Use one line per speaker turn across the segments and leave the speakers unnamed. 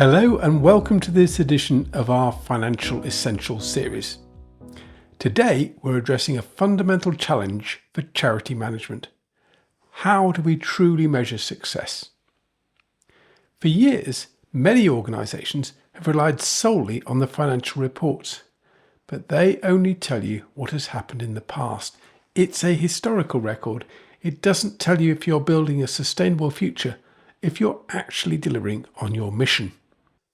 Hello and welcome to this edition of our Financial Essentials series. Today we're addressing a fundamental challenge for charity management. How do we truly measure success? For years, many organisations have relied solely on the financial reports, but they only tell you what has happened in the past. It's a historical record. It doesn't tell you if you're building a sustainable future, if you're actually delivering on your mission.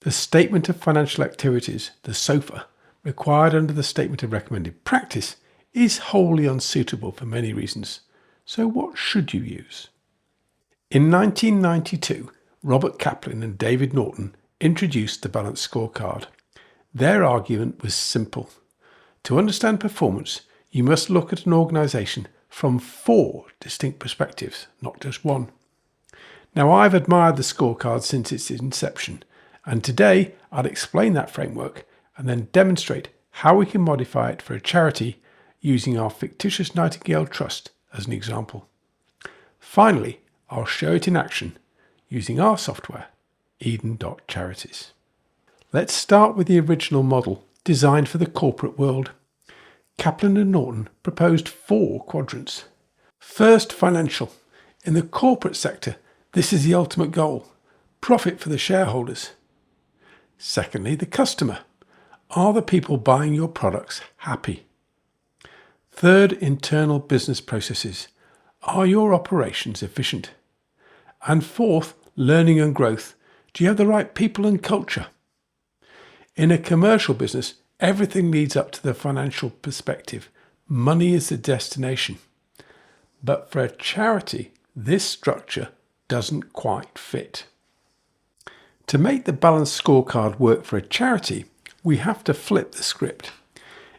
The Statement of Financial Activities, the SOFA, required under the Statement of Recommended Practice, is wholly unsuitable for many reasons. So what should you use? In 1992, Robert Kaplan and David Norton introduced the Balanced Scorecard. Their argument was simple. To understand performance, you must look at an organisation from 4 distinct perspectives, not just one. Now, I've admired the scorecard since its inception, and today I'll explain that framework and then demonstrate how we can modify it for a charity using our fictitious Nightingale Trust as an example. Finally, I'll show it in action using our software, Eden.Charities. Let's start with the original model designed for the corporate world. Kaplan and Norton proposed 4 quadrants. First, financial. In the corporate sector, this is the ultimate goal: profit for the shareholders. Secondly, the customer. Are the people buying your products happy? Third, internal business processes. Are your operations efficient? And fourth, learning and growth. Do you have the right people and culture? In a commercial business, everything leads up to the financial perspective. Money is the destination. But for a charity, this structure doesn't quite fit. To make the Balanced Scorecard work for a charity, we have to flip the script.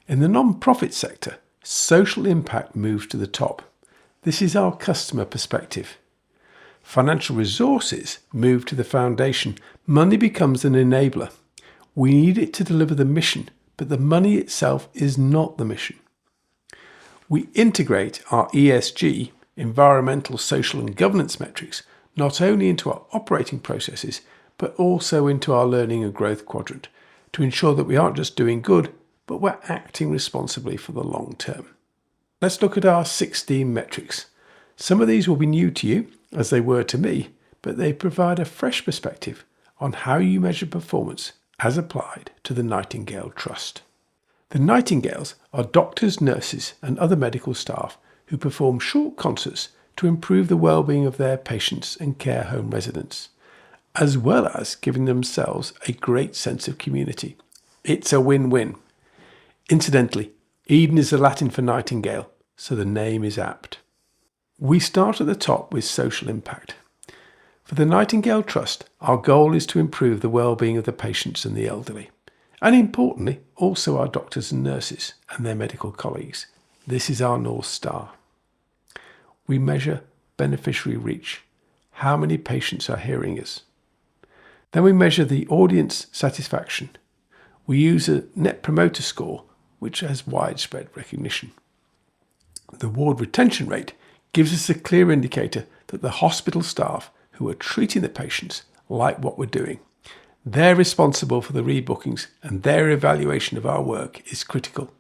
In the non-profit sector, social impact moves to the top. This is our customer perspective. Financial resources move to the foundation. Money becomes an enabler. We need it to deliver the mission, but the money itself is not the mission. We integrate our ESG, environmental, social and governance metrics, not only into our operating processes, but also into our learning and growth quadrant to ensure that we aren't just doing good, but we're acting responsibly for the long term. Let's look at our 16 metrics. Some of these will be new to you, as they were to me, but they provide a fresh perspective on how you measure performance as applied to the Nightingale Trust. The Nightingales are doctors, nurses and other medical staff who perform short concerts to improve the well-being of their patients and care home residents, as well as giving themselves a great sense of community. It's a win-win. Incidentally, Eden is the Latin for nightingale, so the name is apt. We start at the top with social impact. For the Nightingale Trust, our goal is to improve the well-being of the patients and the elderly, and importantly, also our doctors and nurses and their medical colleagues. This is our North Star. We measure beneficiary reach. How many patients are hearing us? Then we measure the audience satisfaction. We use a Net Promoter Score, which has widespread recognition. The ward retention rate gives us a clear indicator that the hospital staff who are treating the patients like what we're doing. They're responsible for the rebookings, and their evaluation of our work is critical.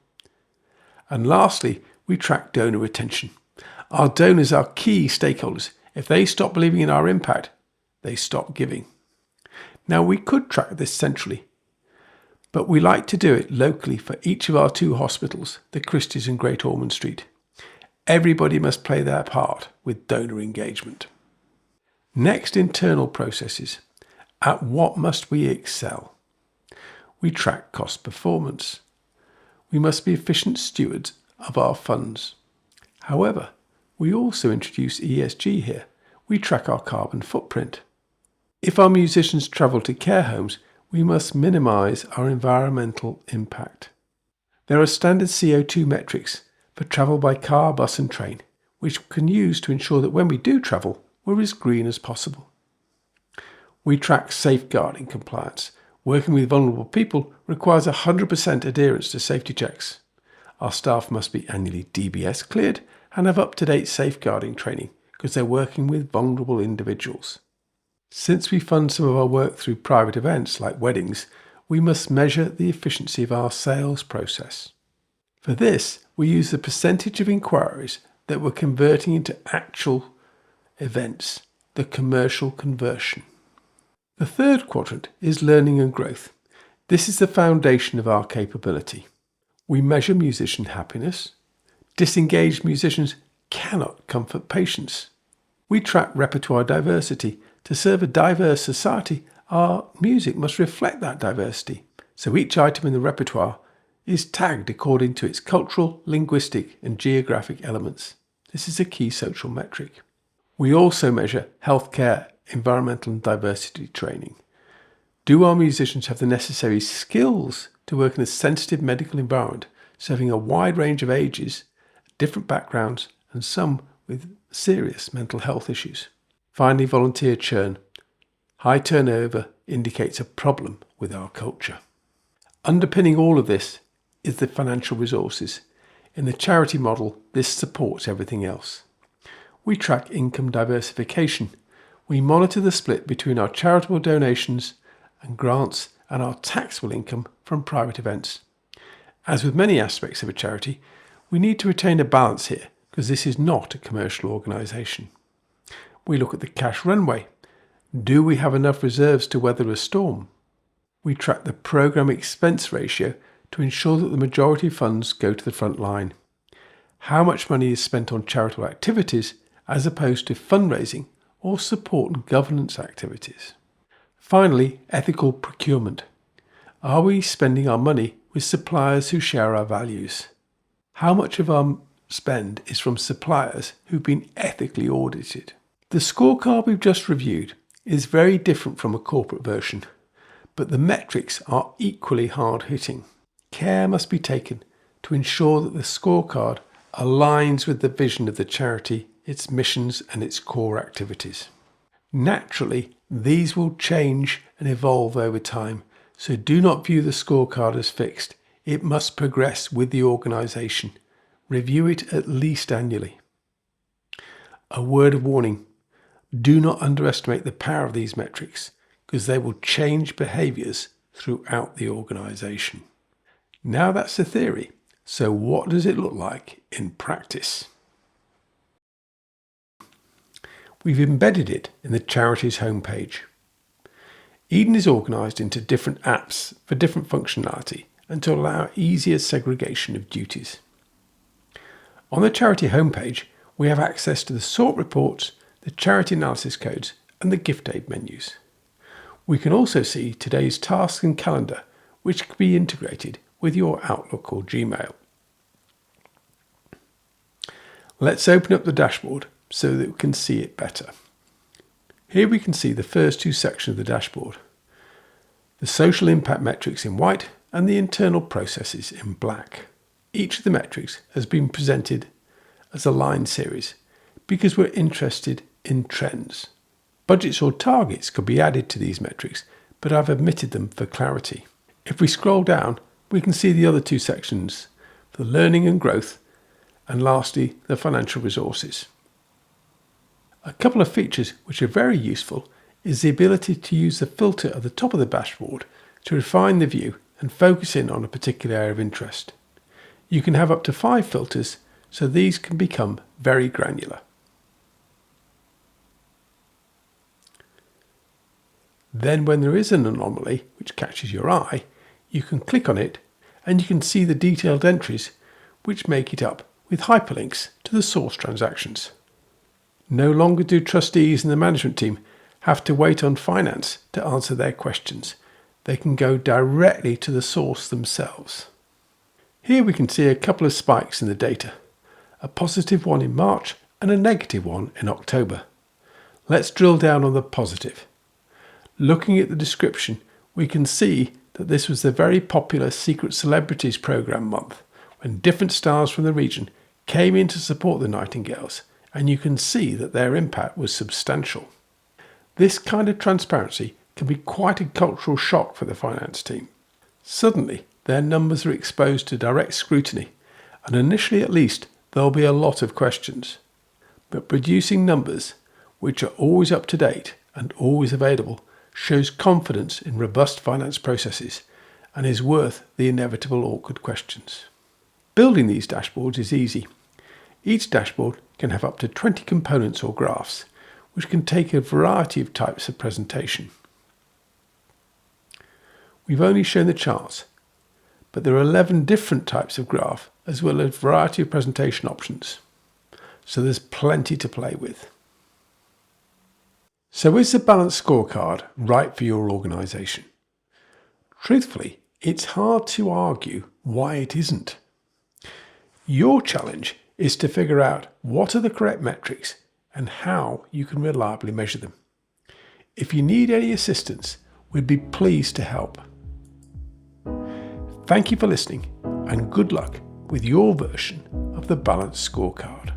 And lastly, we track donor retention. Our donors are key stakeholders. If they stop believing in our impact, they stop giving. Now, we could track this centrally, but we like to do it locally for each of our 2 hospitals, the Christie's and Great Ormond Street. Everybody must play their part with donor engagement. Next, internal processes. At what must we excel? We track cost performance. We must be efficient stewards of our funds. However, we also introduce ESG here. We track our carbon footprint. If our musicians travel to care homes, we must minimise our environmental impact. There are standard CO2 metrics for travel by car, bus and train, which we can use to ensure that when we do travel, we're as green as possible. We track safeguarding compliance. Working with vulnerable people requires 100% adherence to safety checks. Our staff must be annually DBS cleared and have up-to-date safeguarding training because they're working with vulnerable individuals. Since we fund some of our work through private events like weddings, we must measure the efficiency of our sales process. For this, we use the percentage of inquiries that we're converting into actual events, the commercial conversion. The third quadrant is learning and growth. This is the foundation of our capability. We measure musician happiness. Disengaged musicians cannot comfort patients. We track repertoire diversity. To serve a diverse society, our music must reflect that diversity. So each item in the repertoire is tagged according to its cultural, linguistic, and geographic elements. This is a key social metric. We also measure healthcare, environmental, and diversity training. Do our musicians have the necessary skills to work in a sensitive medical environment, serving a wide range of ages, different backgrounds, and some with serious mental health issues? Finally, volunteer churn. High turnover indicates a problem with our culture. Underpinning all of this is the financial resources. In the charity model, this supports everything else. We track income diversification. We monitor the split between our charitable donations and grants and our taxable income from private events. As with many aspects of a charity, we need to retain a balance here because this is not a commercial organisation. We look at the cash runway. Do we have enough reserves to weather a storm? We track the programme expense ratio to ensure that the majority of funds go to the front line. How much money is spent on charitable activities as opposed to fundraising or support and governance activities? Finally, ethical procurement. Are we spending our money with suppliers who share our values? How much of our spend is from suppliers who've been ethically audited? The scorecard we've just reviewed is very different from a corporate version, but the metrics are equally hard-hitting. Care must be taken to ensure that the scorecard aligns with the vision of the charity, its missions, and its core activities. Naturally, these will change and evolve over time, so do not view the scorecard as fixed. It must progress with the organisation. Review it at least annually. A word of warning: do not underestimate the power of these metrics, because they will change behaviours throughout the organisation. Now that's the theory. So what does it look like in practice? We've embedded it in the charity's homepage. Eden is organised into different apps for different functionality and to allow easier segregation of duties. On the charity homepage, we have access to the sort reports, the charity analysis codes, and the gift aid menus. We can also see today's tasks and calendar, which can be integrated with your Outlook or Gmail. Let's open up the dashboard so that we can see it better. Here we can see the first two sections of the dashboard: the social impact metrics in white and the internal processes in black. Each of the metrics has been presented as a line series because we're interested in trends. Budgets or targets could be added to these metrics, but I've omitted them for clarity. If we scroll down, we can see the other two sections, the learning and growth, and lastly, the financial resources. A couple of features which are very useful is the ability to use the filter at the top of the dashboard to refine the view and focus in on a particular area of interest. You can have up to 5 filters, so these can become very granular. Then when there is an anomaly which catches your eye, you can click on it and you can see the detailed entries which make it up with hyperlinks to the source transactions. No longer do trustees and the management team have to wait on finance to answer their questions. They can go directly to the source themselves. Here we can see a couple of spikes in the data, a positive one in March and a negative one in October. Let's drill down on the positive. Looking at the description, we can see that this was the very popular Secret Celebrities programme month, when different stars from the region came in to support the Nightingales, and you can see that their impact was substantial. This kind of transparency can be quite a cultural shock for the finance team. Suddenly, their numbers are exposed to direct scrutiny, and initially at least, there'll be a lot of questions. But producing numbers which are always up to date and always available shows confidence in robust finance processes and is worth the inevitable awkward questions. Building these dashboards is easy. Each dashboard can have up to 20 components or graphs, which can take a variety of types of presentation. We've only shown the charts, but there are 11 different types of graph as well as a variety of presentation options. So there's plenty to play with. So is the balanced scorecard right for your organisation? Truthfully, it's hard to argue why it isn't. Your challenge is to figure out what are the correct metrics and how you can reliably measure them. If you need any assistance, we'd be pleased to help. Thank you for listening and good luck with your version of the balanced scorecard.